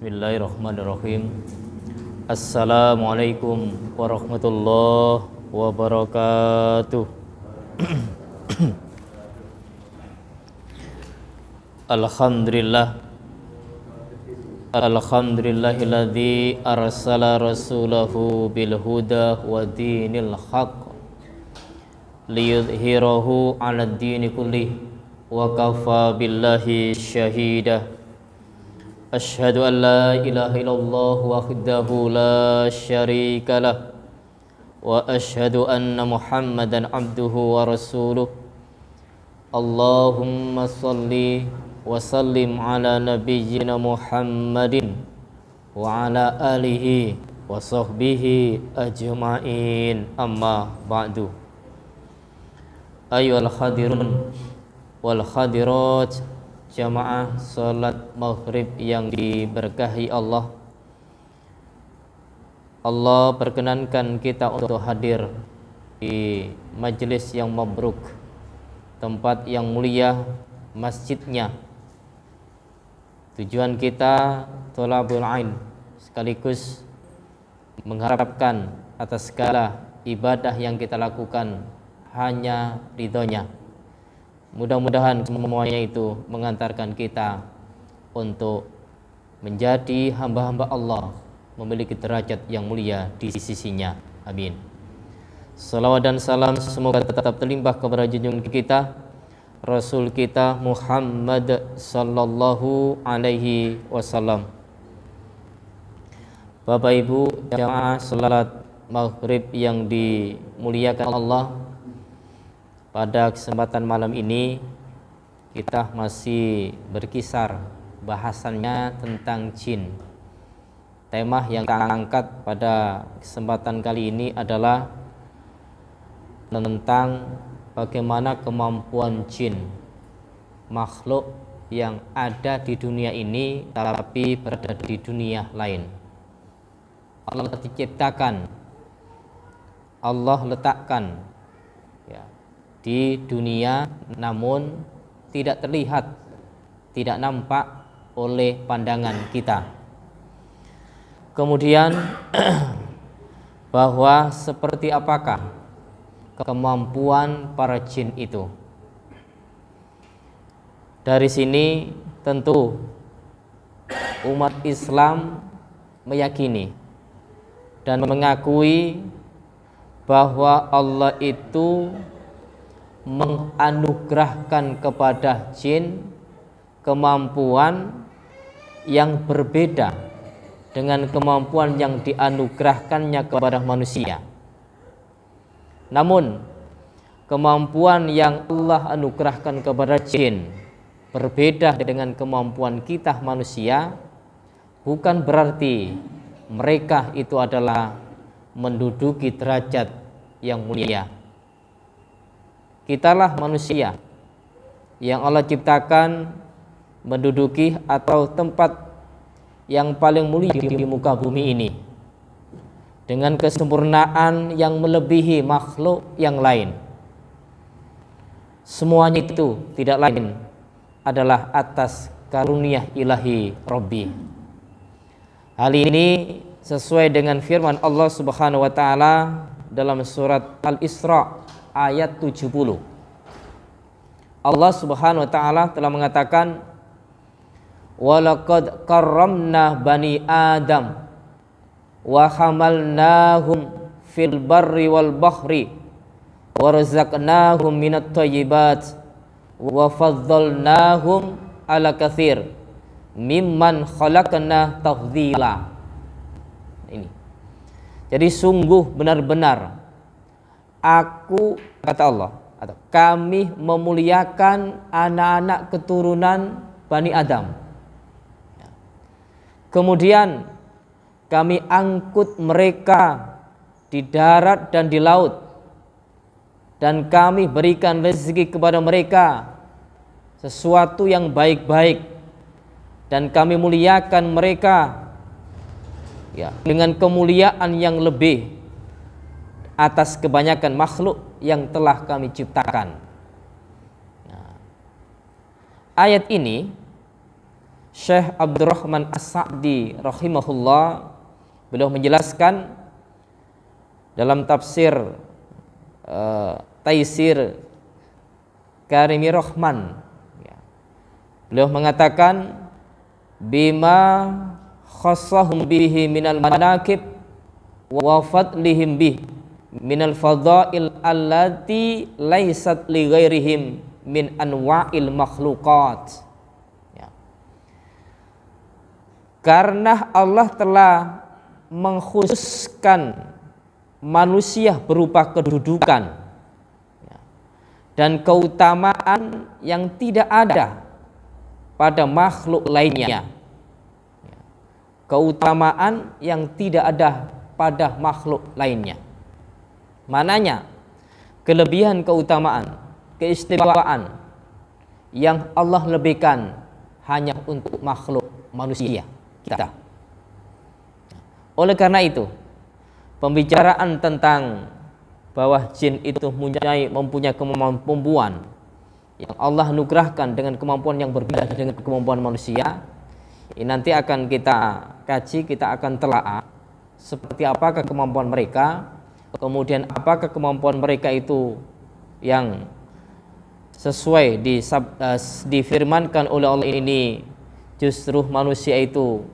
Bismillahirrahmanirrahim. Assalamualaikum warahmatullahi wabarakatuh. Alhamdulillah. Alhamdulillahilladzi arsala rasulahu bil huda wa dinil haqq liyudhhirahu 'alad dini kullih wa kafa billahi syahida. Asyhadu an la ilaha illallah wahdahu la syarika lah wa asyhadu anna Muhammadan abduhu wa rasuluh. Allahumma salli wa sallim ala nabiyyina Muhammadin wa ala alihi wa sahbihi ajma'in, amma ba'du. Ayyuhal hadirun wal hadirat, jamaah salat maghrib yang diberkahi Allah. Allah perkenankan kita untuk hadir di majelis yang mabruk, tempat yang mulia, masjidnya. Tujuan kita thalabul ilm, sekaligus mengharapkan atas segala ibadah yang kita lakukan hanya ridhonya. Mudah-mudahan semuanya itu mengantarkan kita untuk menjadi hamba-hamba Allah, memiliki derajat yang mulia di sisinya. Amin. Salawat dan salam semoga tetap terlimpah kepada junjungan kita, Rasul kita Muhammad sallallahu alaihi wasallam. Bapak Ibu jamaah salat maghrib yang dimuliakan Allah, pada kesempatan malam ini kita masih berkisar bahasannya tentang jin. Tema yang kita angkat pada kesempatan kali ini adalah tentang bagaimana kemampuan jin, makhluk yang ada di dunia ini tapi berada di dunia lain. Allah diciptakan, Allah letakkan di dunia, namun tidak terlihat, tidak nampak oleh pandangan kita. Kemudian bahwa seperti apakah kemampuan para jin itu? Dari sini tentu umat Islam meyakini dan mengakui bahwa Allah itu menganugerahkan kepada jin kemampuan yang berbeda dengan kemampuan yang dianugerahkannya kepada manusia. Namun kemampuan yang Allah anugerahkan kepada jin berbeda dengan kemampuan kita manusia, bukan berarti mereka itu adalah menduduki derajat yang mulia. Kitalah manusia yang Allah ciptakan menduduki atau tempat yang paling mulia di muka bumi ini, dengan kesempurnaan yang melebihi makhluk yang lain. Semuanya itu tidak lain adalah atas karunia ilahi Rabbi. Hal ini sesuai dengan firman Allah Subhanahu wa taala dalam surat Al-Isra ayat 70. Allah Subhanahu wa taala telah mengatakan, "Walaqad karramna bani Adam wa hamalnahum fil barri wal bahri wa razaqnahum minat thayyibat wa faddalnahum ala katsir mimman khalaqna tafdhila." Ini. Jadi sungguh benar-benar aku, kata Allah, atau kami memuliakan anak-anak keturunan Bani Adam. Kemudian kami angkut mereka di darat dan di laut, dan kami berikan rezeki kepada mereka sesuatu yang baik-baik, dan kami muliakan mereka dengan kemuliaan yang lebih atas kebanyakan makhluk yang telah kami ciptakan. Ayat ini Syekh Abdurrahman As-Sa'di rahimahullah, beliau menjelaskan dalam tafsir Taisir Karimi Rahman, beliau mengatakan bima khassahum bihi minal manakib wa fadlihim bih minal fadail allati laysat li ghairihim min anwa'il makhluqat. Karena Allah telah mengkhususkan manusia berupa kedudukan dan keutamaan yang tidak ada pada makhluk lainnya. Keutamaan yang tidak ada pada makhluk lainnya. Mananya kelebihan keutamaan, keistimewaan yang Allah lebihkan hanya untuk makhluk manusia kita. Oleh karena itu, pembicaraan tentang bahwa jin itu mempunyai kemampuan yang Allah anugerahkan dengan kemampuan yang berbeda dengan kemampuan manusia, ini nanti akan kita kaji, kita akan telaah seperti apakah kemampuan mereka, kemudian apakah kemampuan mereka itu yang sesuai difirmankan oleh Allah ini justru manusia itu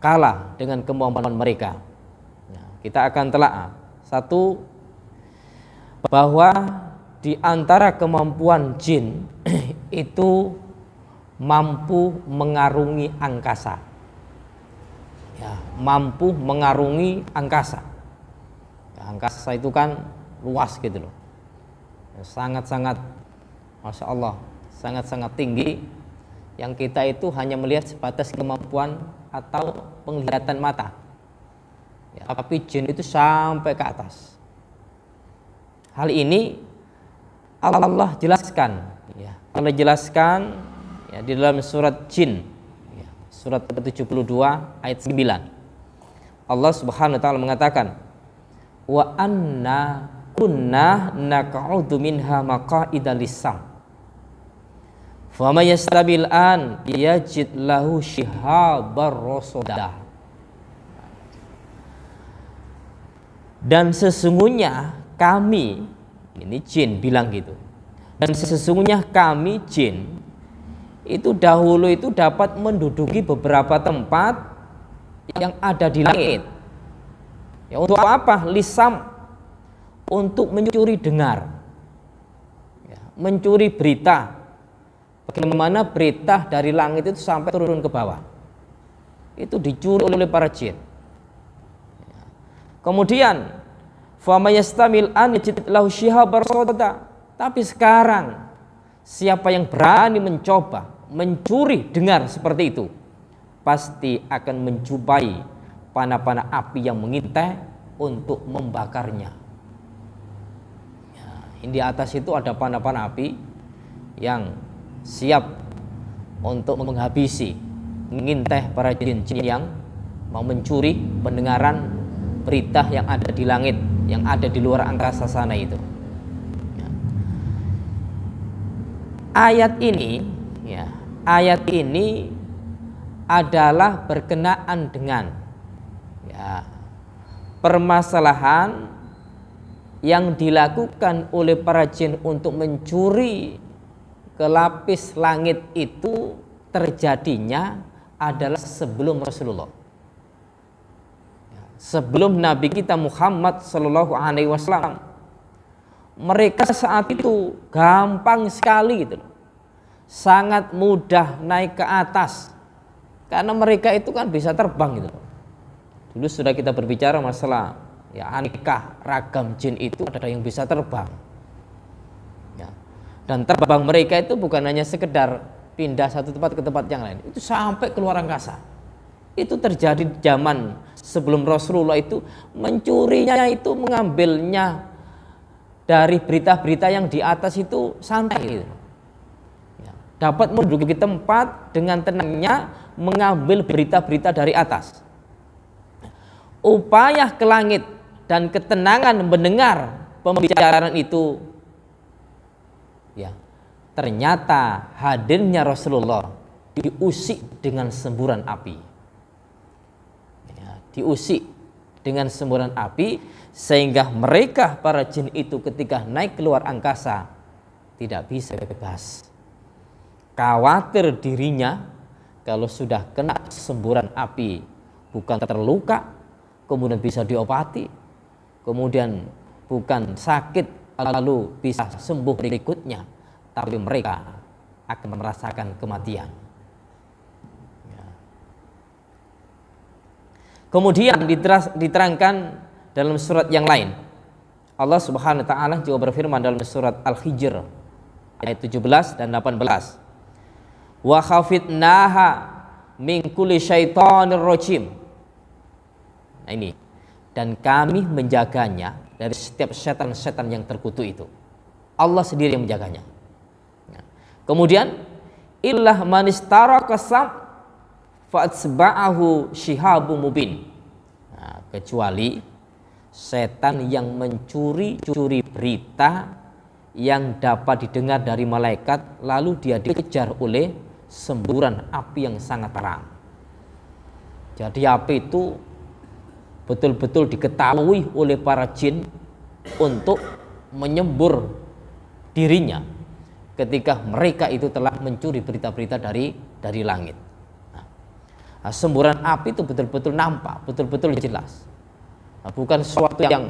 kalah dengan kemampuan mereka. Kita akan telaah. Satu, bahwa di antara kemampuan jin itu mampu mengarungi angkasa. Mampu mengarungi angkasa. Angkasa itu kan luas gitu loh. Sangat-sangat, Masya Allah, sangat-sangat tinggi, yang kita itu hanya melihat sebatas kemampuan atau penglihatan mata. Tapi jin itu sampai ke atas. Hal ini Allah jelaskan. Allah jelaskan di dalam surat Jin, surat ke-72 ayat 9. Allah Subhanahu wa taala mengatakan, wa anna kunna naq'udu minha maqa'ida lis-sam. Faman yastabil an yajid lahu shihabar rasada. Dan sesungguhnya kami, ini jin bilang gitu, dan sesungguhnya kami jin itu dahulu itu dapat menduduki beberapa tempat yang ada di langit. Ya, untuk apa? Lisam, untuk mencuri dengar, mencuri berita. Bagaimana berita dari langit itu sampai turun ke bawah, itu dicuri oleh para jin. Kemudian famayastamil an yajid lahu shihabar rasada. Tapi sekarang siapa yang berani mencoba mencuri dengar seperti itu, pasti akan menjumpai panah-panah api yang mengintai untuk membakarnya. Di atas itu ada panah-panah api yang siap untuk menghabisi, mengintai para jin-jin yang mau mencuri pendengaran berita yang ada di langit, yang ada di luar angkasa sana itu. Ayat ini adalah berkenaan dengan permasalahan yang dilakukan oleh para jin untuk mencuri ke lapis langit itu terjadinya adalah sebelum Rasulullah. Sebelum Nabi kita Muhammad Sallallahu Alaihi Wasallam, mereka saat itu gampang sekali gitu, sangat mudah naik ke atas karena mereka itu kan bisa terbang gitu. Dulu sudah kita berbicara masalah aneka ragam jin itu, ada yang bisa terbang. Dan terbang mereka itu bukan hanya sekedar pindah satu tempat ke tempat yang lain, itu sampai keluar angkasa. Itu terjadi di zaman sebelum Rasulullah itu, mencurinya itu mengambilnya dari berita-berita yang di atas itu santai gitu. Dapat menduduki tempat dengan tenangnya mengambil berita-berita dari atas. Upaya ke langit dan ketenangan mendengar pembicaraan itu, ternyata hadirnya Rasulullah diusik dengan semburan api. Ya, diusik dengan semburan api sehingga mereka para jin itu ketika naik keluar angkasa tidak bisa bebas. Khawatir dirinya kalau sudah kena semburan api bukan terluka, kemudian bisa diobati, kemudian bukan sakit lalu bisa sembuh berikutnya, tapi mereka akan merasakan kematian. Ya. Kemudian diterangkan dalam surat yang lain, Allah Subhanahu wa taala juga berfirman dalam surat Al-Hijr ayat 17 dan 18. Wa khafidnaha min kulli syaitonir rajim. Nah ini, dan kami menjaganya dari setiap setan-setan yang terkutuk itu. Allah sendiri yang menjaganya. Nah, kemudian illah manistaraka sam fa'atsba'ahu shihabum mubin. Nah, kecuali setan yang mencuri-curi berita yang dapat didengar dari malaikat lalu dia dikejar oleh semburan api yang sangat terang. Jadi api itu betul-betul diketahui oleh para jin untuk menyembur dirinya ketika mereka itu telah mencuri berita-berita dari langit. Nah, semburan api itu betul-betul nampak, betul-betul jelas. Nah, bukan sesuatu yang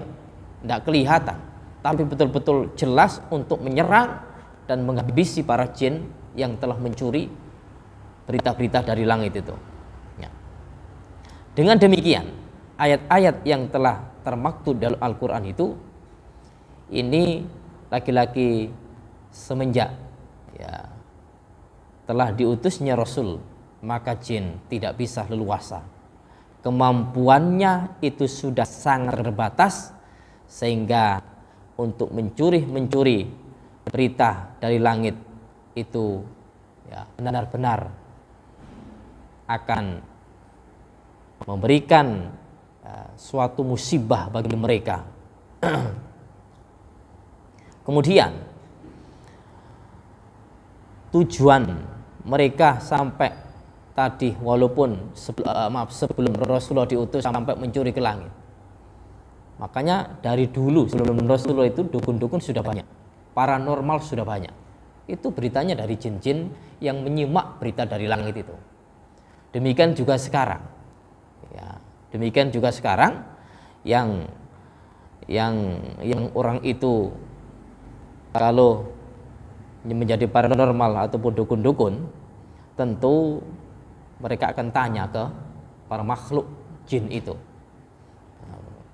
tidak kelihatan, tapi betul-betul jelas untuk menyerang dan menghabisi para jin yang telah mencuri berita-berita dari langit itu. Ya. Dengan demikian, ayat-ayat yang telah termaktub dalam Al-Quran itu, ini laki-laki semenjak ya, telah diutusnya Rasul, maka jin tidak bisa leluasa. Kemampuannya itu sudah sangat terbatas, sehingga untuk mencuri berita dari langit itu ya, benar-benar akan memberikan suatu musibah bagi mereka. Kemudian tujuan mereka sampai tadi, walaupun sebelum Rasulullah diutus sampai mencuri ke langit, makanya dari dulu sebelum Rasulullah itu dukun-dukun sudah banyak, paranormal sudah banyak. Itu beritanya dari jin-jin yang menyimak berita dari langit itu. Demikian juga sekarang, ya, demikian juga sekarang yang orang itu kalau menjadi paranormal ataupun dukun-dukun, tentu mereka akan tanya ke para makhluk jin itu.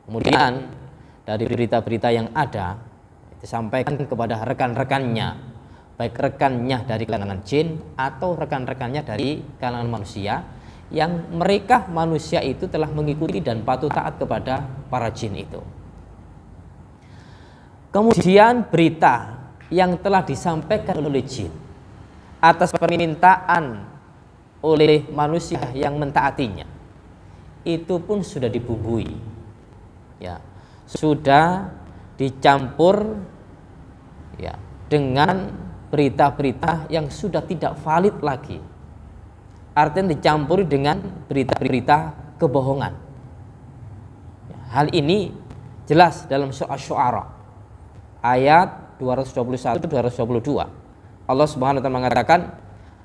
Kemudian dari berita-berita yang ada disampaikan kepada rekan-rekannya, baik rekannya dari kalangan jin atau rekan-rekannya dari kalangan manusia, yang mereka manusia itu telah mengikuti dan patuh taat kepada para jin itu. Kemudian berita yang telah disampaikan oleh jin atas permintaan oleh manusia yang mentaatinya, itu pun sudah dibumbui, ya, sudah dicampur ya dengan berita-berita yang sudah tidak valid lagi. Artinya dicampuri dengan berita-berita kebohongan. Hal ini jelas dalam surah Asy-Syu'ara ayat 221-222. Allah Subhanahu wa taala mengatakan,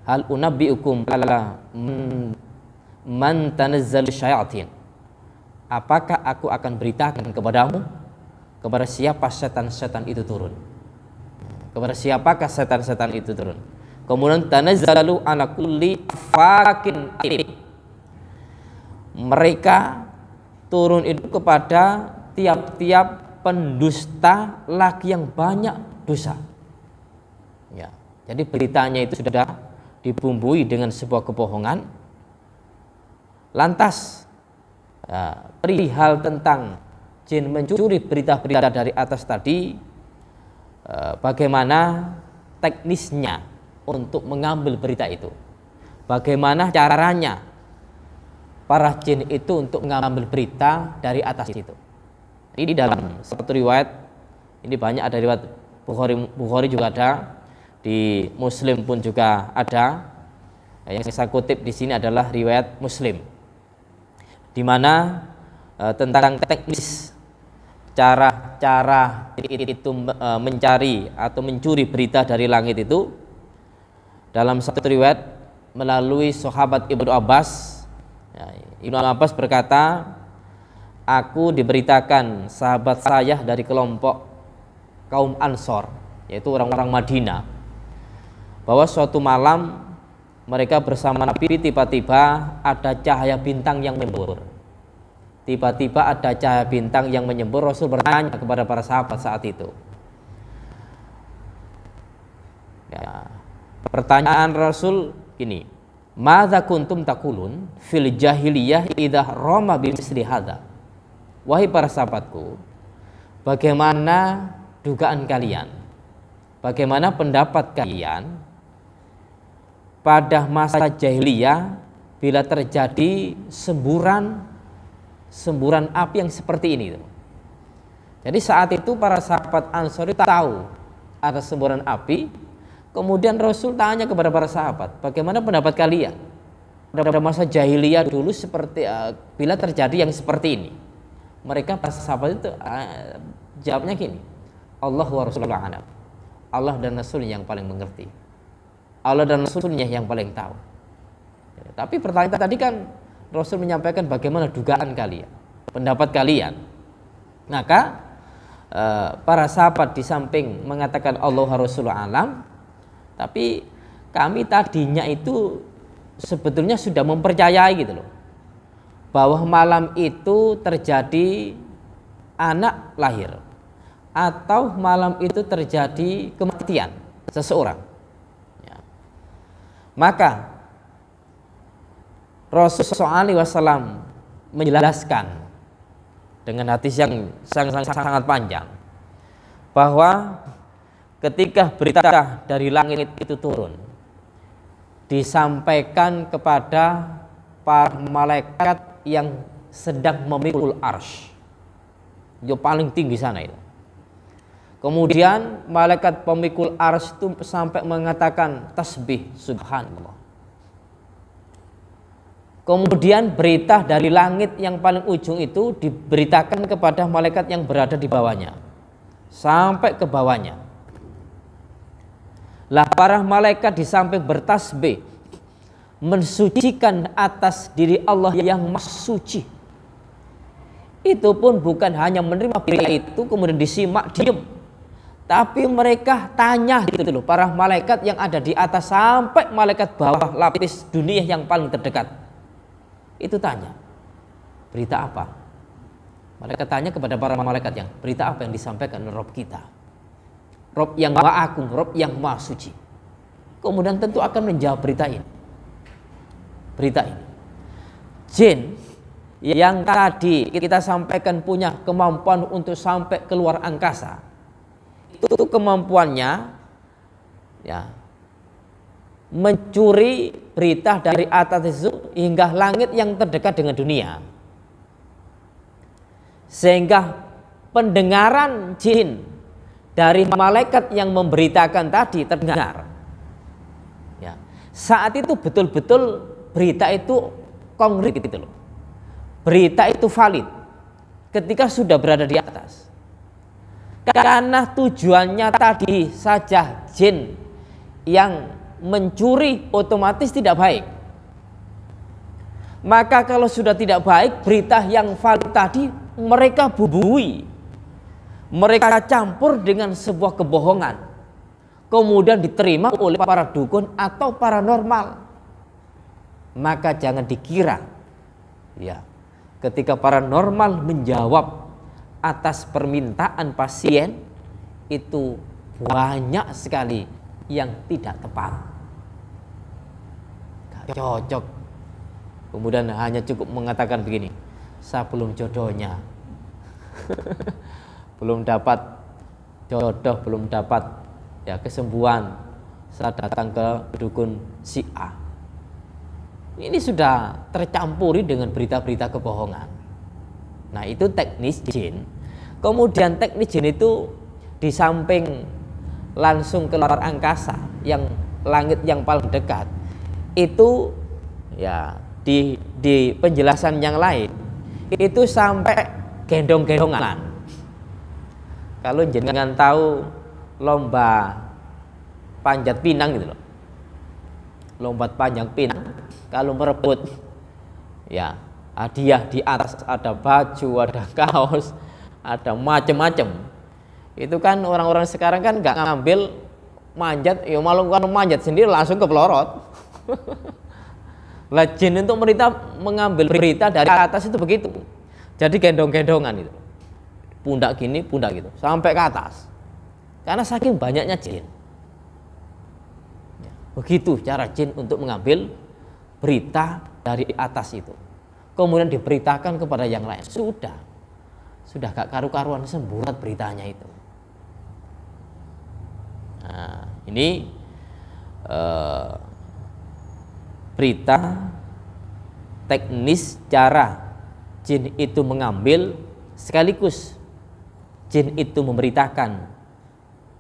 hal unabbiukum ala man tanazzalu syayatin. Apakah aku akan beritakan kepadamu kepada siapa setan-setan itu turun? Kepada siapakah setan-setan itu turun? Kemudian tanazzalu ala kulli fakin athim. Mereka turun itu kepada tiap-tiap pendusta lagi yang banyak dosa. Ya, jadi beritanya itu sudah dibumbui dengan sebuah kebohongan. Lantas perihal tentang jin mencuri berita-berita dari atas tadi, bagaimana teknisnya untuk mengambil berita itu, bagaimana caranya para jin itu untuk mengambil berita dari atas itu. Ini dalam satu riwayat, ini banyak ada riwayat Bukhari juga ada, di Muslim pun juga ada. Yang saya kutip di sini adalah riwayat Muslim, di mana tentang teknis cara itu mencari atau mencuri berita dari langit itu. Dalam satu riwayat melalui sahabat Ibnu Abbas, Ibnu Abbas berkata, aku diberitakan sahabat saya dari kelompok kaum Ansor, yaitu orang-orang Madinah, bahwa suatu malam mereka bersama Nabi, tiba-tiba ada cahaya bintang yang menyembur. Tiba-tiba ada cahaya bintang yang menyembur. Rasul bertanya kepada para sahabat saat itu. Ya, pertanyaan Rasul ini, madza kuntum taqulun fil jahiliyah idza rama bimisli hadza? Wahai para sahabatku, bagaimana dugaan kalian? Bagaimana pendapat kalian pada masa jahiliyah bila terjadi semburan api yang seperti ini? Jadi saat itu para sahabat Ansori tahu ada semburan api. Kemudian Rasul tanya kepada para sahabat, bagaimana pendapat kalian pada masa jahiliyah dulu seperti bila terjadi yang seperti ini? Mereka para sahabat itu jawabnya gini, Allah wa Rasulullah a'lam. Allah dan Rasul yang paling mengerti. Allah dan Rasulnya yang paling tahu. Tapi pertanyaan tadi kan Rasul menyampaikan bagaimana dugaan kalian, pendapat kalian. Maka para sahabat di samping mengatakan Allah Rasulullah alam, tapi kami tadinya itu sebetulnya sudah mempercayai gitu loh, bahwa malam itu terjadi anak lahir atau malam itu terjadi kematian seseorang. Maka Rasulullah SAW menjelaskan dengan hadis yang sangat panjang bahwa ketika berita dari langit itu turun, disampaikan kepada para malaikat yang sedang memikul arsy, yang paling tinggi sana itu. Kemudian malaikat pemikul arsy itu sampai mengatakan tasbih subhanallah. Kemudian berita dari langit yang paling ujung itu diberitakan kepada malaikat yang berada di bawahnya, sampai ke bawahnya. Lah para malaikat di samping bertasbih mensucikan atas diri Allah yang maha suci. Itu pun bukan hanya menerima berita itu kemudian disimak diam, tapi mereka tanya gitu loh, para malaikat yang ada di atas sampai malaikat bawah lapis dunia yang paling terdekat. Itu tanya, berita apa? Malaikat tanya kepada para malaikat yang, berita apa yang disampaikan oleh Rabb kita, Rabb yang maha agung, Rabb yang maha suci. Kemudian tentu akan menjawab berita ini. Berita ini, jin yang tadi kita sampaikan punya kemampuan untuk sampai keluar angkasa, itu kemampuannya ya mencuri berita dari atas itu hingga langit yang terdekat dengan dunia, sehingga pendengaran jin dari malaikat yang memberitakan tadi terdengar. Ya, saat itu betul-betul berita itu konkret gitu loh. Berita itu valid ketika sudah berada di atas. Karena tujuannya tadi saja jin yang mencuri otomatis tidak baik. Maka kalau sudah tidak baik, berita yang valid tadi mereka bubuhi, mereka campur dengan sebuah kebohongan, kemudian diterima oleh para dukun atau paranormal. Maka jangan dikira ya, ketika paranormal menjawab atas permintaan pasien itu banyak sekali yang tidak tepat, gak cocok. Kemudian hanya cukup mengatakan begini, saya belum jodohnya, belum dapat jodoh, belum dapat ya kesembuhan, saya datang ke dukun si A. Ini sudah tercampuri dengan berita-berita kebohongan. Nah itu teknis jin. Kemudian teknis jin itu di samping langsung keluar angkasa yang langit yang paling dekat, itu ya di penjelasan yang lain itu sampai gendong-gendongan. Kalau jenengan tahu lomba panjat pinang gitu loh, lompat panjang pinang, kalau merebut ya hadiah di atas ada baju, ada kaos, ada macam-macam. Itu kan orang-orang sekarang kan nggak ngambil manjat, ya malu kan manjat sendiri langsung ke pelorot. Lah jin untuk mengambil berita dari atas itu begitu. Jadi gendong-gendongan itu. Pundak gini, pundak gitu, sampai ke atas. Karena saking banyaknya jin. Begitu cara jin untuk mengambil berita dari atas itu. Kemudian diberitakan kepada yang lain. Sudah gak karu-karuan semburat beritanya itu. Nah, ini berita teknis cara jin itu mengambil, sekaligus jin itu memberitakan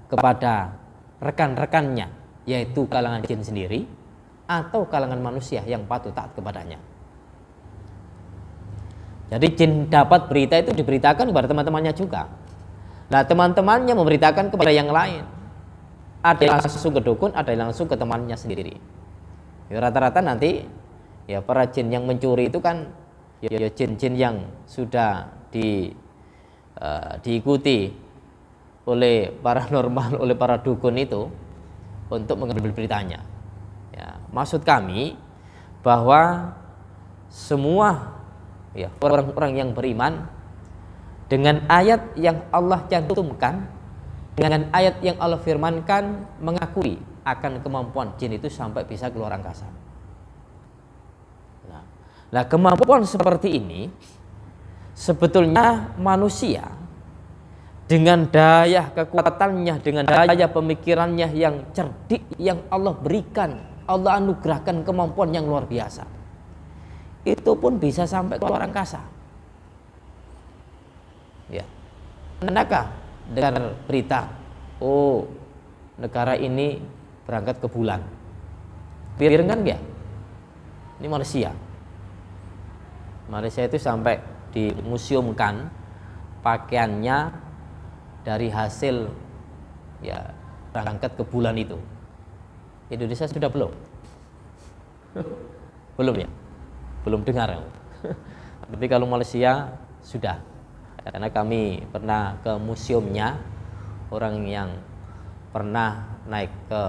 kepada rekan-rekannya, yaitu kalangan jin sendiri atau kalangan manusia yang patut taat kepadanya. Jadi jin dapat berita itu diberitakan kepada teman-temannya juga. Nah, teman-temannya memberitakan kepada yang lain. Ada yang langsung ke dukun, ada yang langsung ke temannya sendiri. Ya, rata-rata nanti ya para jin yang mencuri itu kan ya jin-jin yang sudah diikuti oleh paranormal, oleh para dukun itu untuk mengambil beritanya. Ya, maksud kami bahwa semua ya orang-orang yang beriman dengan ayat yang Allah cantumkan, dengan ayat yang Allah firmankan, mengakui akan kemampuan jin itu sampai bisa keluar angkasa. Nah, kemampuan seperti ini sebetulnya manusia dengan daya kekuatannya, dengan daya pemikirannya yang cerdik yang Allah berikan, Allah anugerahkan kemampuan yang luar biasa, itu pun bisa sampai keluar angkasa. Ya, pernahkah dengar berita, oh negara ini berangkat ke bulan? Piringan ya? Ini Malaysia. Malaysia itu sampai dimuseumkan pakaiannya dari hasil ya berangkat ke bulan itu. Indonesia sudah belum? Belum ya? Belum dengar. Tapi kalau Malaysia sudah. Karena kami pernah ke museumnya, orang yang pernah naik ke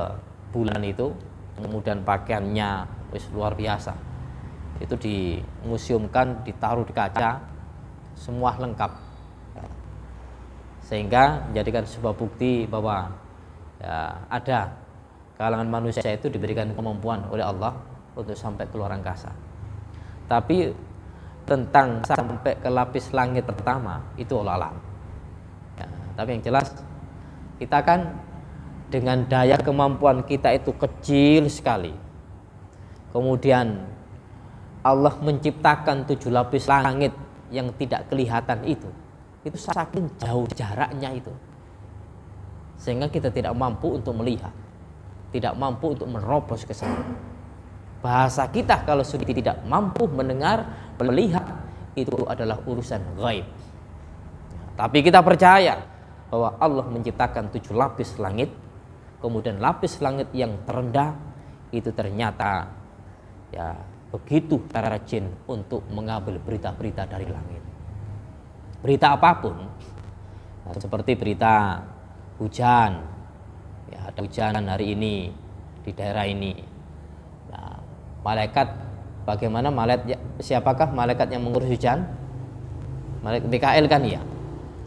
bulan itu, kemudian pakaiannya luar biasa. Itu dimuseumkan, ditaruh di kaca, semua lengkap, sehingga menjadikan sebuah bukti bahwa ya, ada kalangan manusia itu diberikan kemampuan oleh Allah untuk sampai keluar angkasa. Tapi tentang sampai ke lapis langit pertama itu Allah alam. Ya, tapi yang jelas kita kan dengan daya kemampuan kita itu kecil sekali. Kemudian Allah menciptakan 7 lapis langit yang tidak kelihatan itu saking jauh jaraknya itu, sehingga kita tidak mampu untuk melihat, tidak mampu untuk menerobos ke sana. Bahasa kita kalau sudah tidak mampu mendengar, melihat, itu adalah urusan gaib. Tapi kita percaya bahwa Allah menciptakan 7 lapis langit, kemudian lapis langit yang terendah itu ternyata ya begitu cara jin untuk mengambil berita-berita dari langit. Berita apapun, nah, seperti berita hujan, ya ada hujan hari ini di daerah ini. Nah, malaikat bagaimana siapakah malaikat yang mengurus hujan? Malaikat Mikail kan ya.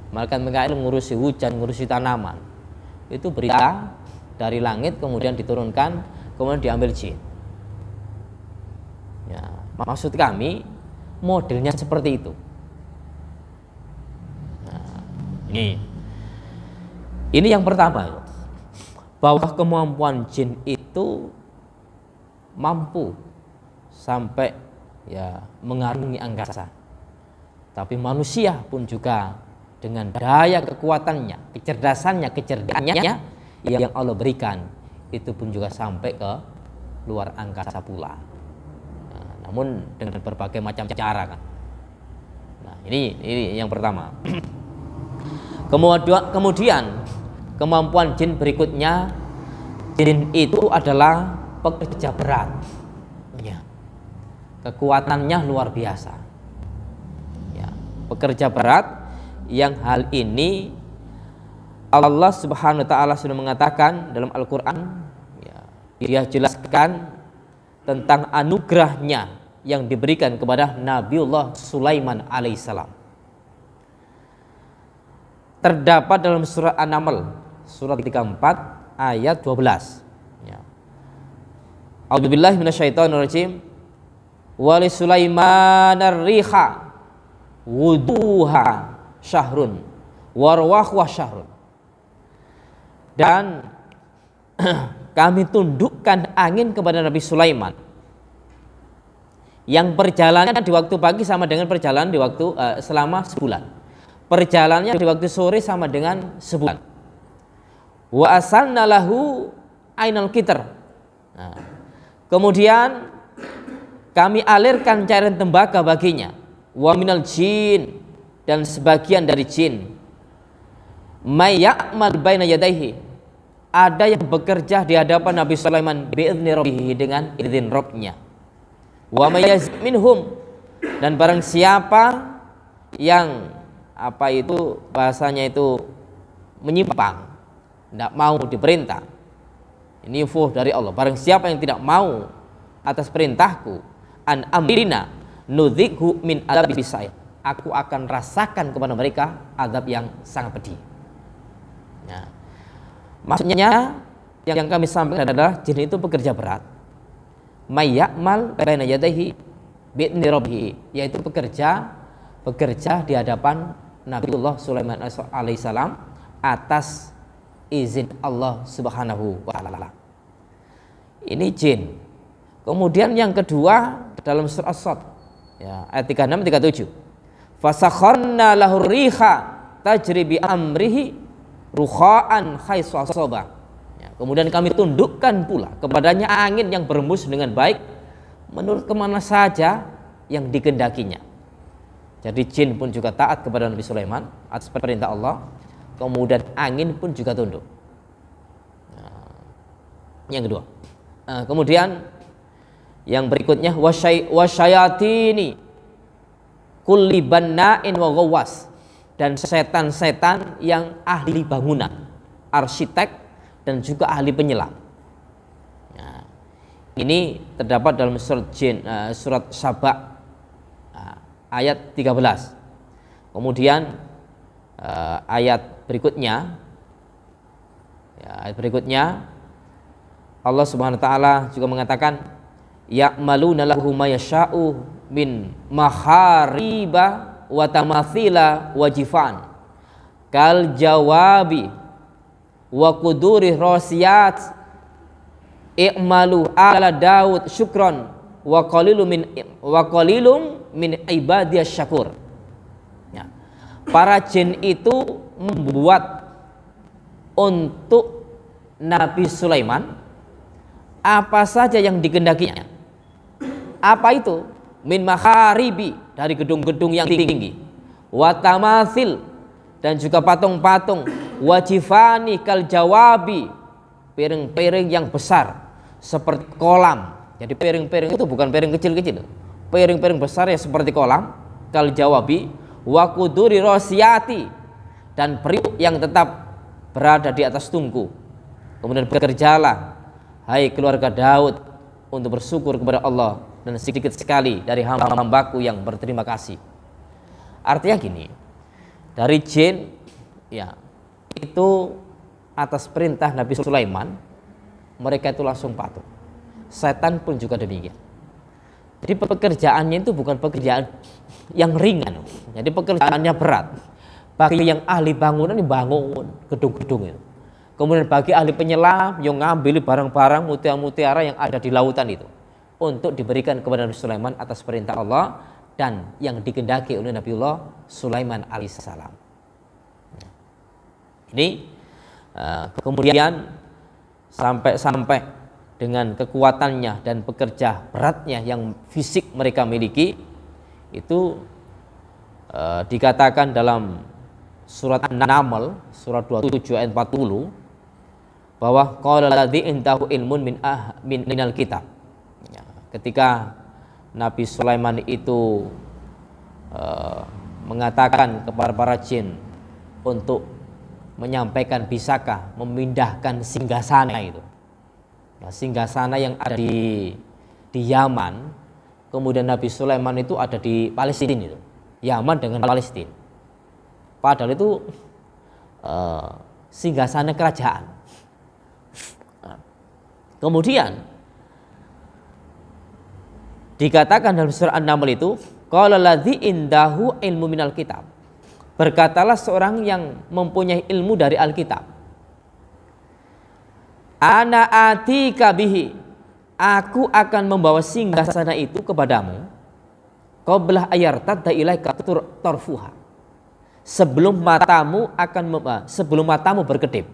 Malaikat Mikail mengurusi hujan, mengurusi tanaman. Itu berita dari langit kemudian diturunkan, kemudian diambil jin. Ya, maksud kami modelnya seperti itu. Nah, ini yang pertama, bahwa kemampuan jin itu mampu sampai ya mengarungi angkasa. Tapi manusia pun juga dengan daya kekuatannya, kecerdasannya yang Allah berikan, itu pun juga sampai ke luar angkasa pula. Nah, namun dengan berbagai macam cara kan. Nah, ini yang pertama. Kemudian kemampuan jin berikutnya, jin itu adalah pekerja berat. Ya. Kekuatannya luar biasa. Ya, pekerja berat yang hal ini Allah Subhanahu wa taala sudah mengatakan dalam Al-Qur'an, ya, Dia jelaskan tentang anugerahnya yang diberikan kepada Nabiullah Sulaiman alaihissalam. Terdapat dalam surah An-Naml surat 34 ayat 12. Ya. A'udzubillahi minasyaitonirrajim. Wa li Sulaimanar riha wuduha syahrun warwahwa syahrun. Dan kami tundukkan angin kepada Nabi Sulaiman yang perjalanan di waktu pagi sama dengan perjalanan di waktu selama sebulan. Perjalanannya di waktu sore sama dengan sebulan. Wa asalna lahu ainal qitr. Nah, kemudian kami alirkan cairan tembaga baginya. Wa minal jin, dan sebagian dari jin. May ya'mal baina yadayhi, ada yang bekerja di hadapan Nabi Sulaiman bi'izni rabbih, dengan izin Rabbnya. Wa may yazid minhum, dan barang siapa yang bahasanya itu menyimpang, tidak mau diperintah, ini info dari Allah, barang siapa yang tidak mau atas perintahku, an amrina nudzikhu min adzabis sa'ir, aku akan rasakan kepada mereka azab yang sangat pedih. Nah, maksudnya yang kami sampaikan adalah jin itu pekerja berat. May ya'mal baina yadayhi bi'izni rabbih, yaitu bekerja di hadapan Nabiullah Sulaiman alaihissalam atas izin Allah Subhanahu wa taala. Ini jin. Kemudian yang kedua dalam surah As-Sad, ya, ayat 36 37. Fasakharna lahu riha tajri bi amrihi rukha'an haitsu asaba. Ya, kemudian kami tundukkan pula kepadanya angin yang berembus dengan baik menurut kemana saja yang dikehendakinya. Jadi jin pun juga taat kepada Nabi Sulaiman atas perintah Allah. Kemudian angin pun juga tunduk. Nah, yang kedua. Nah, kemudian yang berikutnya wasyayatini kulli banna'in wa ghawwas, dan setan-setan yang ahli bangunan, arsitek, dan juga ahli penyelam. Nah, ini terdapat dalam surat Saba ayat 13. Kemudian ayat berikutnya, Allah Subhanahu wa taala juga mengatakan ya'maluna lahu ma yasha'u min mahariba wa tamathila wajifan kal jawabi wa kuduri rasiyat i'malu ala Daud syukron wa qalilum min ibadiyas syakur. Ya. Para jin itu membuat untuk Nabi Sulaiman apa saja yang dikehendakinya. Apa itu? Min maharibi, dari gedung-gedung yang tinggi, watamathil, dan juga patung-patung, wajifani kal jawabi, piring-piring yang besar seperti kolam. Jadi piring-piring itu bukan piring kecil-kecil, piring-piring besar ya seperti kolam, kal jawabi, wa kuduri rasiyati, dan periuk yang tetap berada di atas tungku. Kemudian bekerjalah hai keluarga Daud untuk bersyukur kepada Allah, dan sedikit sekali dari hamba-hambaku yang berterima kasih. Artinya gini, dari jin ya itu atas perintah Nabi Sulaiman mereka itu langsung patuh. Setan pun juga demikian. Jadi pekerjaannya itu bukan pekerjaan yang ringan, jadi pekerjaannya berat. Bagi yang ahli bangunan bangun gedung-gedung itu. Kemudian bagi ahli penyelam yang ngambil barang-barang mutiara-mutiara yang ada di lautan itu untuk diberikan kepada Nabi Sulaiman atas perintah Allah dan yang dikehendaki oleh Nabiullah Sulaiman alaihissalam. Ini kemudian sampai dengan kekuatannya dan pekerja beratnya yang fisik mereka miliki, itu dikatakan dalam surat An-Naml surat 27 ayat 40 bahwa qala alladzi indahu ilmun minal kitab. Ya, ketika Nabi Sulaiman itu mengatakan kepada para jin untuk menyampaikan, bisakah memindahkan singgasana itu. Nah, singgasana yang ada di Yaman, kemudian Nabi Sulaiman itu ada di Palestina itu. Yaman dengan Palestina. Padahal itu singgasana kerajaan. Kemudian dikatakan dalam surah An-Naml itu, qala ladzi indahu ilmu minal kitab. Berkatalah seorang yang mempunyai ilmu dari Alkitab. Ana atika bihi. Aku akan membawa singgasana itu kepadamu. Qabla ayartadda ilaika tarfuha. Sebelum matamu berkedip.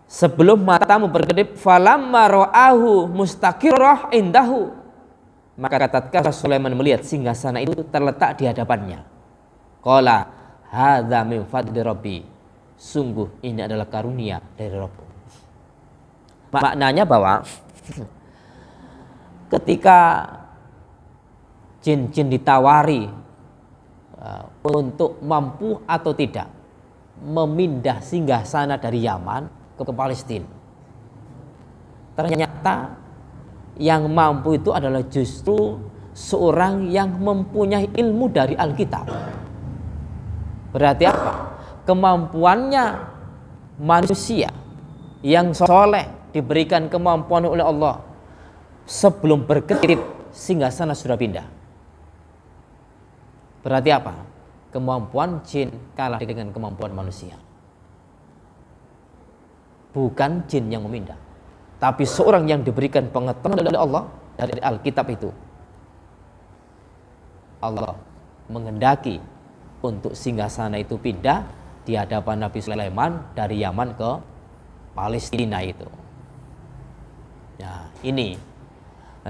Sebelum matamu berkedip, falamma ra'ahu mustaqirrah indahu. Maka tatkala Sulaiman melihat singgasana itu terletak di hadapannya. Qala hadza min fadli rabbi. Sungguh ini adalah karunia dari Rabbku. Maknanya bahwa ketika jin-jin ditawari untuk mampu atau tidak memindah singgasana dari Yaman ke Palestina, ternyata yang mampu itu adalah justru seorang yang mempunyai ilmu dari Alkitab. Berarti apa? Kemampuannya manusia yang soleh diberikan kemampuan oleh Allah, sebelum berkedip singgasana sudah pindah. Berarti apa? Kemampuan jin kalah dengan kemampuan manusia. Bukan jin yang memindah, tapi seorang yang diberikan pengetahuan oleh Allah dari Alkitab itu. Allah menghendaki untuk singgasana itu pindah di hadapan Nabi Sulaiman dari Yaman ke Palestina itu. Nah, ini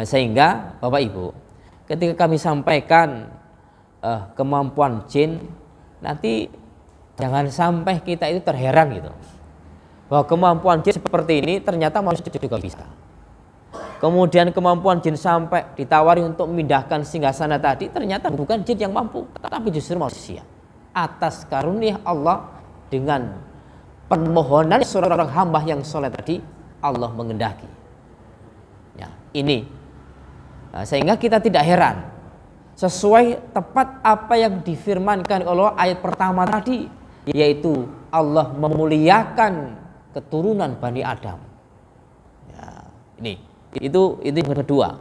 sehingga Bapak Ibu, ketika kami sampaikan kemampuan jin, nanti jangan sampai kita itu terheran gitu, bahwa kemampuan jin seperti ini ternyata manusia juga bisa. Kemudian kemampuan jin sampai ditawari untuk memindahkan singgasana tadi, ternyata bukan jin yang mampu, tapi justru manusia. Atas karunia Allah dengan permohonan seorang hamba yang soleh tadi, Allah mengendaki. Ya, ini sehingga kita tidak heran, sesuai tepat apa yang difirmankan Allah ayat pertama tadi, yaitu Allah memuliakan keturunan Bani Adam. Ya, itu yang kedua.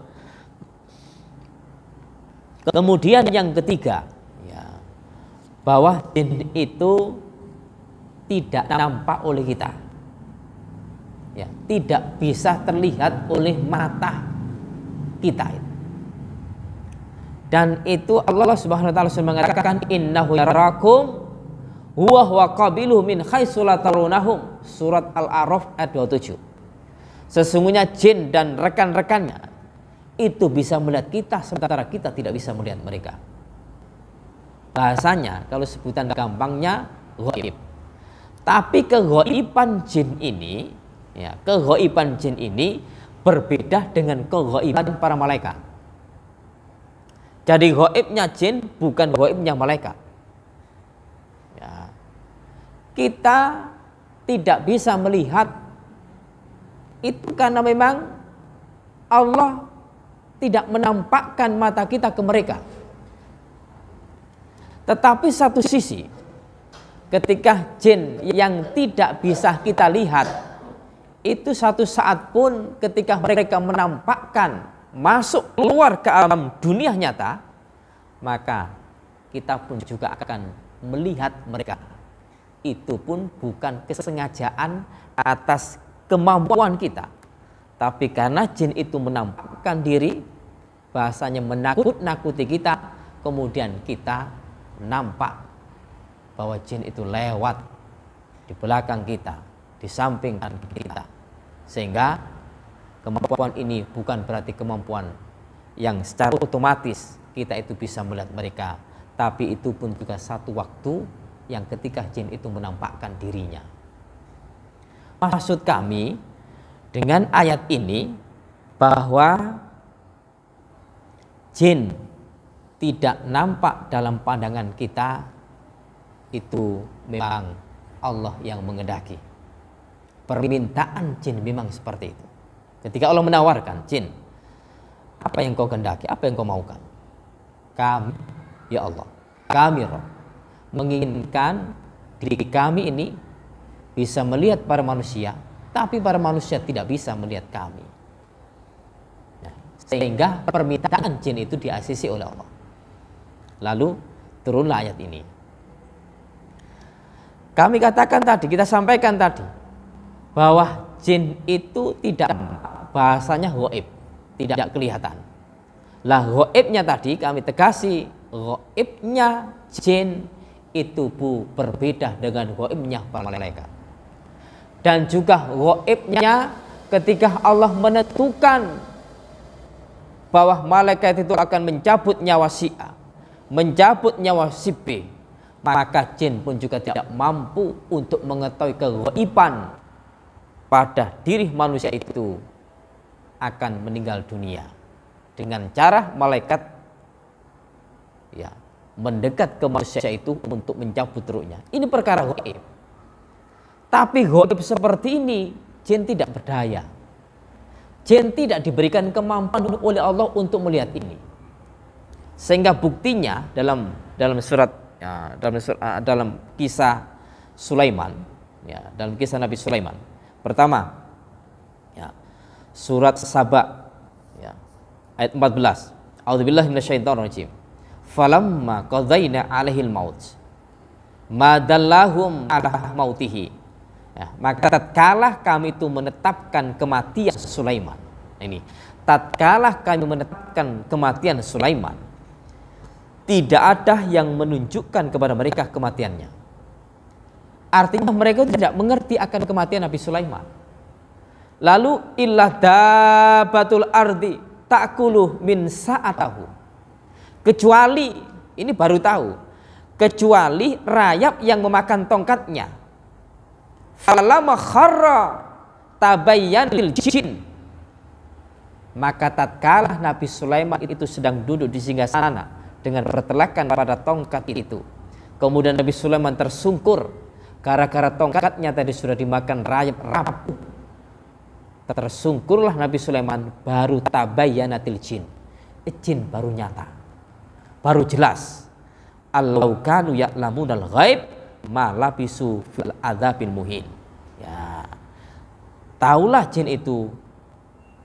Kemudian yang ketiga, ya, bahwa jin itu tidak nampak oleh kita, ya, tidak bisa terlihat oleh mata kita. Dan itu Allah Subhanahu wa taala mengatakan innahu yarakum huwa qabiluhu min haitsu la tarunnahum, surat Al-A'raf ayat 27. Sesungguhnya jin dan rekan-rekannya itu bisa melihat kita sementara kita tidak bisa melihat mereka. Bahasanya kalau sebutan gampangnya ghaib. Tapi keghaiban jin ini, ya, keghaiban jin ini berbeda dengan keghaiban para malaikat. Jadi ghaibnya jin bukan ghaibnya malaikat. Ya. Kita tidak bisa melihat itu karena memang Allah tidak menampakkan mata kita ke mereka. Tetapi satu sisi, ketika jin yang tidak bisa kita lihat, itu satu saat pun ketika mereka menampakkan masuk keluar ke alam dunia nyata, maka kita pun juga akan melihat mereka. Itu pun bukan kesengajaan atas kemampuan kita, tapi karena jin itu menampakkan diri, bahasanya menakut-nakuti kita, kemudian kita nampak bahwa jin itu lewat di belakang kita, di samping kita, sehingga Kemampuan ini bukan berarti kemampuan yang secara otomatis kita itu bisa melihat mereka, tapi itu pun juga satu waktu yang ketika jin itu menampakkan dirinya. Maksud kami dengan ayat ini bahwa jin tidak nampak dalam pandangan kita, itu memang Allah yang mengendaki. Permintaan jin memang seperti itu. Ketika Allah menawarkan, jin, apa yang kau kehendaki, apa yang kau maukan? Kami, ya Allah, kami Rabb, menginginkan diri kami ini bisa melihat para manusia, tapi para manusia tidak bisa melihat kami. Nah, sehingga permintaan jin itu diasisi oleh Allah. Lalu turunlah ayat ini. Kami katakan tadi, kita sampaikan tadi, bahwa jin itu tidak, bahasanya ghaib, tidak kelihatan. Lah ghaibnya tadi kami tegasi, ghaibnya jin itu berbeda dengan ghaibnya para malaikat. Dan juga ghaibnya ketika Allah menentukan bahwa malaikat itu akan mencabut nyawa si A, mencabut nyawa si B, maka jin pun juga tidak mampu untuk mengetahui keghaiban pada diri manusia itu akan meninggal dunia dengan cara malaikat ya mendekat ke manusia itu untuk mencabut ruhnya. Ini perkara ghaib. Tapi ghaib seperti ini jin tidak berdaya. Jin tidak diberikan kemampuan oleh Allah untuk melihat ini. Sehingga buktinya dalam surat ya, dalam kisah Sulaiman, ya, dalam kisah Nabi Sulaiman. Pertama, ya, surat Saba, ya, ayat 14. A'udzubillahi minasyaitonirrajim. Falamma qadaina 'alaihil maut madallahum 'ala mautihi. Ya, maka tatkala kami itu menetapkan kematian Sulaiman. Ini, tatkala kami menetapkan kematian Sulaiman, tidak ada yang menunjukkan kepada mereka kematiannya. Artinya mereka tidak mengerti akan kematian Nabi Sulaiman. Lalu illa dabatul ardi ta'kulu min sa'atahu. Kecuali, ini baru tahu, kecuali rayap yang memakan tongkatnya. Falamma kharra tabayyanil jin. Maka tatkala Nabi Sulaiman itu sedang duduk di singgasana dengan bertelakan pada tongkat itu, kemudian Nabi Sulaiman tersungkur gara-gara tongkatnya tadi sudah dimakan rayap rapuh. Tersungkurlah Nabi Sulaiman, baru tabayyanatil jin. Jin baru nyata, baru jelas. Allau kanu ya'lamunal ghaib ma labisu fil adzabil muhin. Ya. Taulah jin itu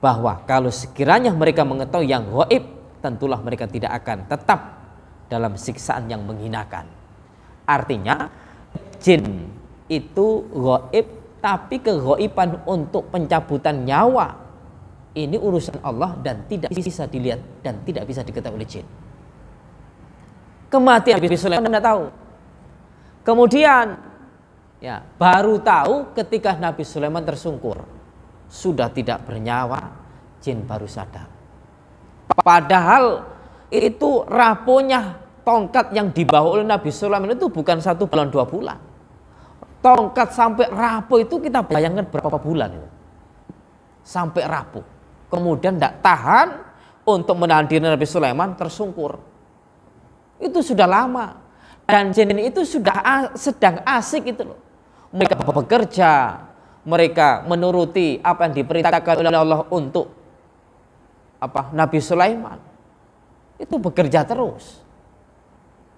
bahwa kalau sekiranya mereka mengetahui yang ghaib, tentulah mereka tidak akan tetap dalam siksaan yang menghinakan. Artinya jin itu ghaib, tapi keghaiban untuk pencabutan nyawa ini urusan Allah dan tidak bisa dilihat dan tidak bisa diketahui oleh jin. Kematian Nabi Sulaiman tidak tahu. Kemudian ya baru tahu ketika Nabi Sulaiman tersungkur sudah tidak bernyawa, jin baru sadar. Padahal itu rapuhnya tongkat yang dibawa oleh Nabi Sulaiman itu bukan 1 bulan 2 bulan. Tongkat sampai rapuh itu kita bayangkan berapa bulan itu. Sampai rapuh. Kemudian tidak tahan untuk menahan diri Nabi Sulaiman, tersungkur. Itu sudah lama. Dan jin itu sudah sedang asik itu loh. Mereka bekerja, mereka menuruti apa yang diperintahkan oleh Allah untuk Nabi Sulaiman. Itu bekerja terus.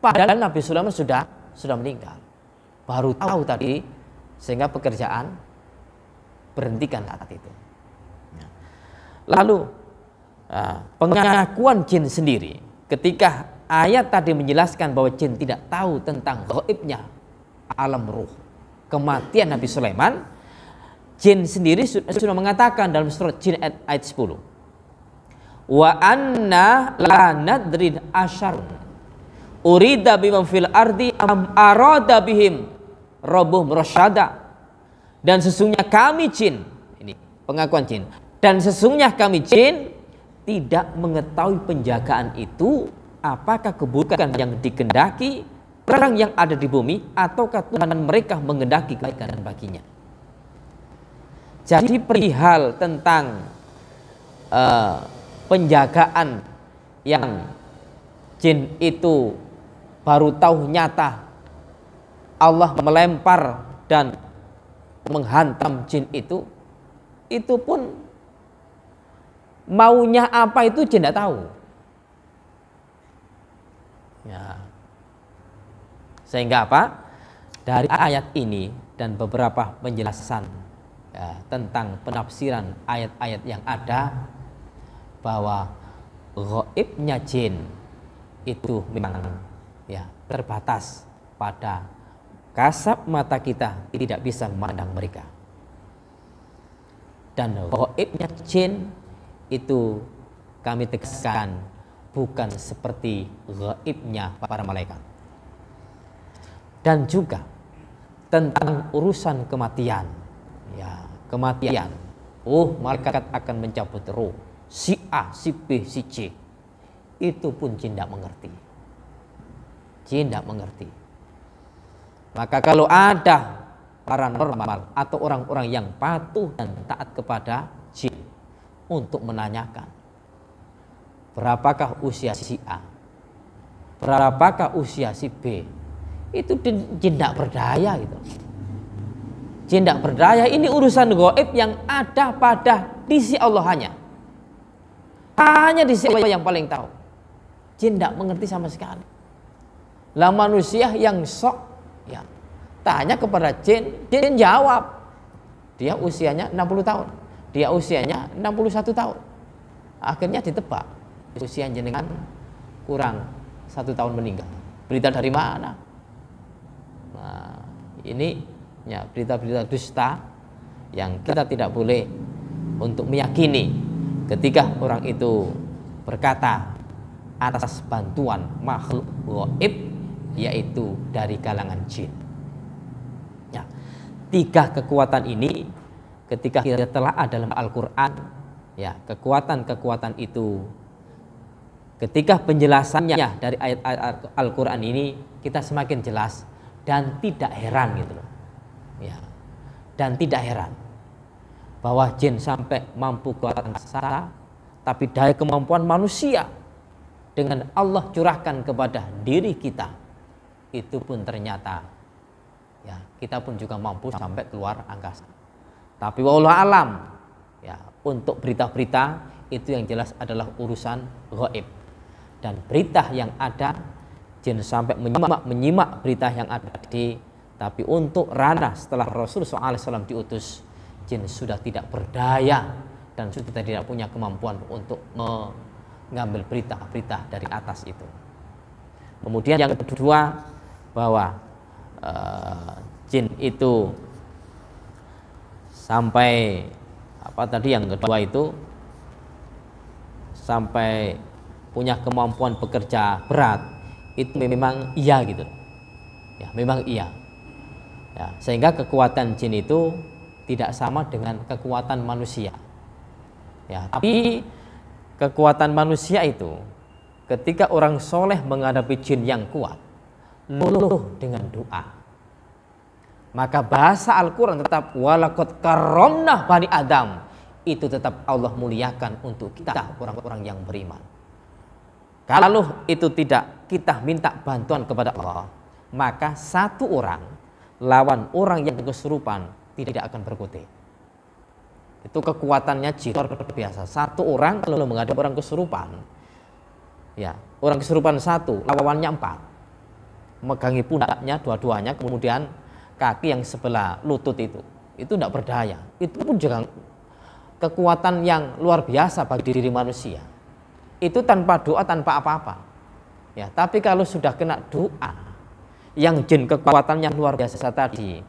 Padahal Nabi Sulaiman sudah meninggal. Baru tahu tadi, sehingga pekerjaan berhentikan saat itu. Lalu pengakuan jin sendiri, ketika ayat tadi menjelaskan bahwa jin tidak tahu tentang ghaibnya alam ruh, kematian Nabi Sulaiman, jin sendiri sudah mengatakan dalam surat Jin ayat 10, wa anna la nadrid asyar urida bimam fil ardi am arada bihim rabbuhum rasyada. Dan sesungguhnya kami jin, ini pengakuan jin, Dan sesungguhnya kami jin tidak mengetahui penjagaan itu, apakah keburukan yang dikehendaki orang yang ada di bumi ataukah Tuhan mereka menghendaki kebaikan baginya. Jadi perihal tentang penjagaan yang jin itu baru tahu nyata Allah melempar dan menghantam jin itu pun maunya apa itu jin tidak tahu. Ya. Sehingga apa? Dari ayat ini dan beberapa penjelasan ya, tentang penafsiran ayat-ayat yang ada, bahwa gaibnya jin itu memang ya terbatas pada kasat mata kita, tidak bisa memandang mereka. Dan gaibnya jin itu kami tegaskan bukan seperti gaibnya para malaikat. Dan juga tentang urusan kematian, ya kematian. Malaikat akan mencabut roh si A, si B, si C. Itu pun jin tidak mengerti. Jin tidak mengerti. Maka kalau ada paranormal atau orang-orang yang patuh dan taat kepada jin untuk menanyakan berapakah usia si A, berapakah usia si B, itu jin tidak berdaya gitu. Jin tidak berdaya. Ini urusan gaib yang ada pada di sisi Allah hanya di sisi Allah yang paling tahu. Jin tidak mengerti sama sekali. Lah manusia yang sok ya tanya kepada jin, jin jawab dia usianya 60 tahun, dia usianya 61 tahun. Akhirnya ditebak usia jenengan kurang 1 tahun meninggal. Berita dari mana? Nah, ini ya berita-berita dusta yang kita tidak boleh untuk meyakini ketika orang itu berkata atas bantuan makhluk gaib, yaitu dari kalangan jin. Ya, 3 kekuatan ini ketika kita telah ada dalam Al-Quran, ya kekuatan-kekuatan itu ketika penjelasannya dari ayat-ayat Al-Quran ini kita semakin jelas dan tidak heran gitu loh. Ya, dan tidak heran bahwa jin sampai mampu keluar angkasa, tapi daya kemampuan manusia dengan Allah curahkan kepada diri kita, itu pun ternyata ya kita pun juga mampu sampai keluar angkasa. Tapi wallahu alam, ya untuk berita-berita itu yang jelas adalah urusan gaib. Dan berita yang ada, jin sampai menyimak berita yang ada tapi untuk ranah setelah Rasulullah SAW diutus, jin sudah tidak berdaya dan sudah tidak punya kemampuan untuk mengambil berita-berita dari atas itu. Kemudian yang kedua, bahwa jin itu sampai apa tadi yang kedua itu sampai punya kemampuan bekerja berat, itu memang iya gitu ya, memang iya ya, sehingga kekuatan jin itu tidak sama dengan kekuatan manusia ya. Tapi kekuatan manusia itu ketika orang soleh menghadapi jin yang kuat, luluh dengan doa, maka bahasa Al-Quran tetap walaqad karramna bani Adam, itu tetap Allah muliakan untuk kita orang-orang yang beriman. Kalau itu tidak kita minta bantuan kepada Allah, maka satu orang lawan orang yang kesurupan tidak akan berkutik. Itu kekuatannya jin luar biasa. Satu orang kalau menghadapi orang kesurupan, ya orang kesurupan satu lawannya 4, megangi pundaknya dua-duanya, kemudian kaki yang sebelah lutut itu tidak berdaya. Itu pun juga kekuatan yang luar biasa bagi diri manusia. Itu tanpa doa, tanpa apa-apa ya. Tapi kalau sudah kena doa yang jin kekuatannya luar biasa tadi,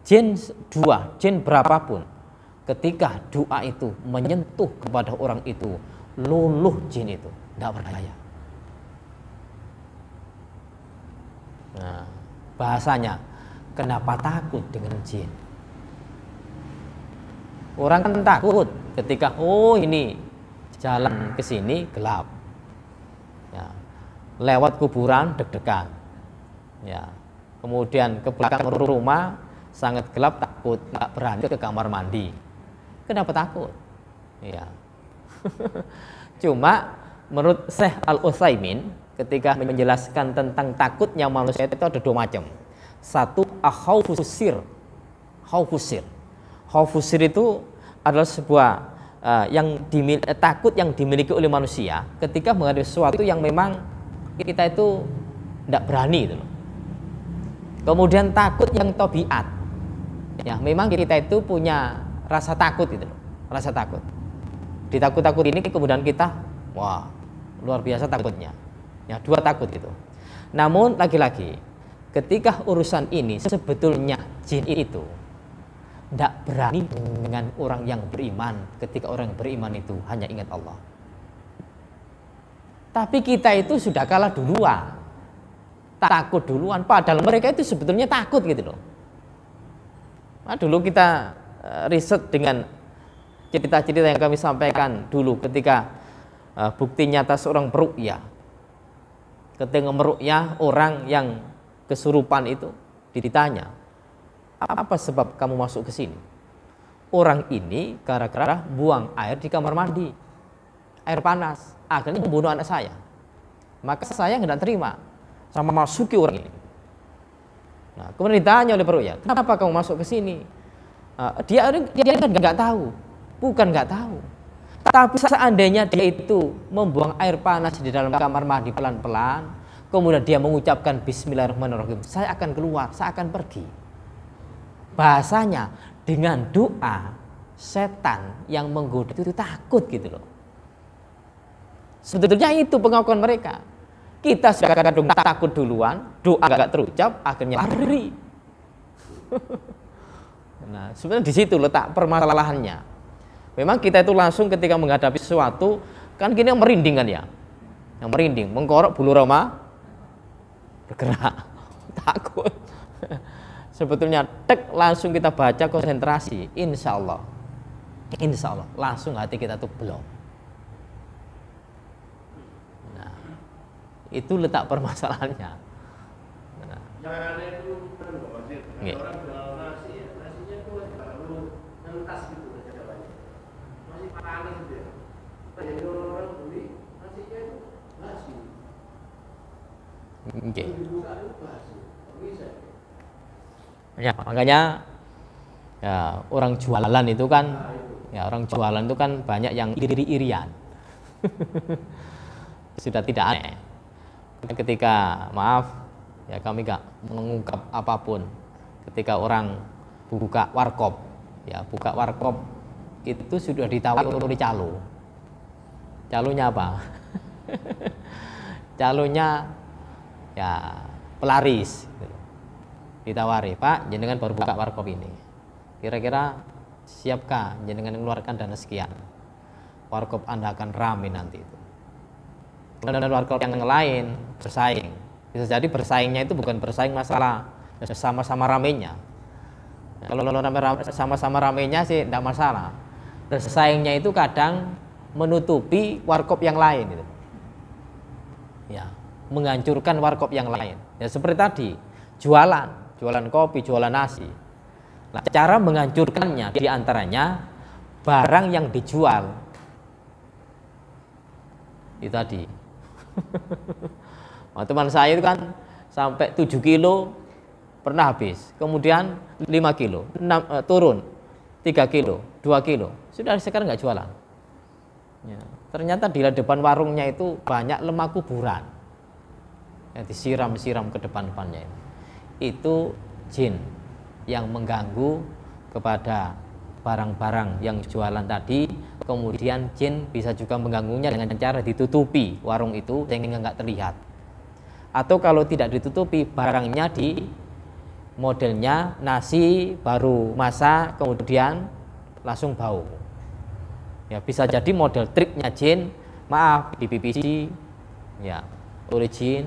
jin 2, jin berapapun, ketika doa itu menyentuh kepada orang itu, luluh jin itu, tidak berdaya. Nah, bahasanya kenapa takut dengan jin? Orang kan takut ketika oh ini jalan ke sini gelap, ya, lewat kuburan deg-degan, ya, kemudian ke belakang rumah sangat gelap, takut, nggak berani ke kamar mandi. Kenapa takut? Ya. Cuma menurut Syekh Al-Utsaimin ketika menjelaskan tentang takutnya manusia itu ada dua macam. Satu, khaufusir. Khaufusir itu adalah sebuah takut yang dimiliki oleh manusia ketika menghadapi sesuatu yang memang kita itu tidak berani itu loh. Kemudian takut yang tabiat, ya memang kita itu punya rasa takut itu loh, rasa takut. Ditakut-takut ini kemudian kita wah luar biasa takutnya, ya dua takut itu. Namun lagi-lagi ketika urusan ini sebetulnya jin itu tidak berani dengan orang yang beriman, ketika orang yang beriman itu hanya ingat Allah. Tapi kita itu sudah kalah duluan, takut duluan, padahal mereka itu sebetulnya takut gitu loh. Nah, dulu kita riset dengan cerita-cerita yang kami sampaikan dulu ketika bukti nyata seorang peruqyah. Ketika meruqyah orang yang kesurupan itu ditanya, apa sebab kamu masuk ke sini? Orang ini gara-gara buang air di kamar mandi, air panas, akhirnya membunuh anak saya. Maka saya nggak terima sama masuki orang ini. Nah, kemudian ditanya oleh peruqyah, kenapa kamu masuk ke sini? Dia nggak tahu, bukan nggak tahu. Tapi seandainya dia itu membuang air panas di dalam kamar mandi pelan-pelan, kemudian dia mengucapkan Bismillahirrahmanirrahim, saya akan keluar, saya akan pergi. Bahasanya dengan doa setan yang menggoda itu takut gitu loh. Sebetulnya itu pengakuan mereka. Kita sudah kadang takut duluan, doa nggak terucap, akhirnya lari. Nah, sebenarnya di situ letak permasalahannya. Memang kita itu langsung ketika menghadapi sesuatu kan gini yang merinding kan ya, yang merinding, mengkorok bulu roma bergerak, takut. Sebetulnya tek langsung kita baca konsentrasi, insya Allah langsung hati kita tuh belum. Nah, itu letak permasalahannya. Nah. Jangan ada itu kan orang jual nasinya tuh terlalu entas gitu masih panas gitu ya. Jadi orang beli nasinya itu basi. Okay. Dibuka itu basi, bisa. Ya, makanya ya orang jualan itu kan banyak yang iri-irian. Sudah tidak aneh. Ketika maaf ya kami gak mengungkap apapun. Ketika orang buka warkop itu sudah ditawari oleh calo. Calonya apa? Calonya ya pelaris. Ditawari, Pak, jenengan baru buka warkop ini. Kira-kira siapkah jenengan mengeluarkan dana sekian? Warkop Anda akan ramai nanti itu. Dan warkop yang lain bersaing. Bisa jadi bersaingnya itu bukan bersaing masalah sama-sama ramainya. Kalau sama-sama ramainya sih tidak masalah. Bersaingnya itu kadang menutupi warkop yang lain itu. Ya, menghancurkan warkop yang lain. Ya seperti tadi, jualan kopi, jualan nasi. Nah, cara menghancurkannya diantaranya barang yang dijual itu tadi. Nah, teman saya itu kan sampai 7 kilo pernah habis, kemudian 5 kilo, turun 3 kilo, 2 kilo, sudah sekarang nggak jualan. Ya, ternyata di depan warungnya itu banyak lemah kuburan, ya, disiram-siram ke depan-depannya itu jin yang mengganggu kepada barang-barang yang jualan tadi. Kemudian jin bisa juga mengganggunya dengan cara ditutupi warung itu sehingga nggak terlihat, atau kalau tidak ditutupi barangnya di modelnya nasi baru masak kemudian langsung bau. Ya bisa jadi model triknya jin, maaf di PPC ya oleh jin.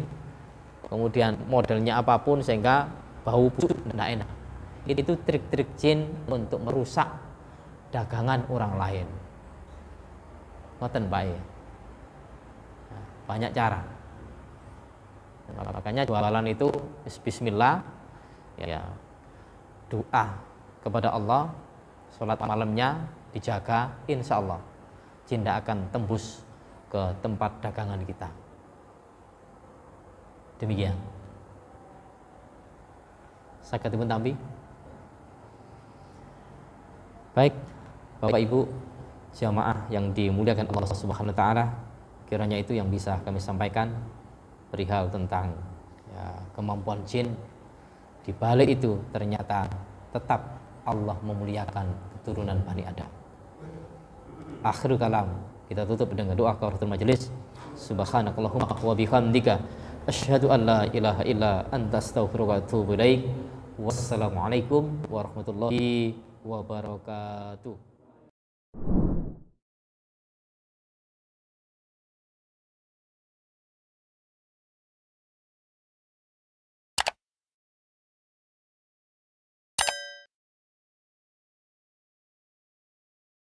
Kemudian modelnya apapun sehingga bau busuk tidak enak. Itu trik-trik jin untuk merusak dagangan orang lain. ngoten bae. Nah, banyak cara. Makanya jualan itu bismillah, ya, doa kepada Allah, sholat malamnya dijaga, insya Allah jin tidak akan tembus ke tempat dagangan kita. Demikian. Sakatipun tampi. Baik, Bapak Ibu jamaah yang dimuliakan Allah Subhanahu wa taala, kiranya itu yang bisa kami sampaikan perihal tentang ya, kemampuan jin. Di balik itu ternyata tetap Allah memuliakan keturunan Bani Adam. Akhirul kalam, kita tutup dengan doa kafaratul majelis. Subhanakallahumma wa bihamdika asyhadu an la ilaha illa anta astaghfiruka wa atubu ilaik. Wassalamualaikum warahmatullahi wabarakatuh.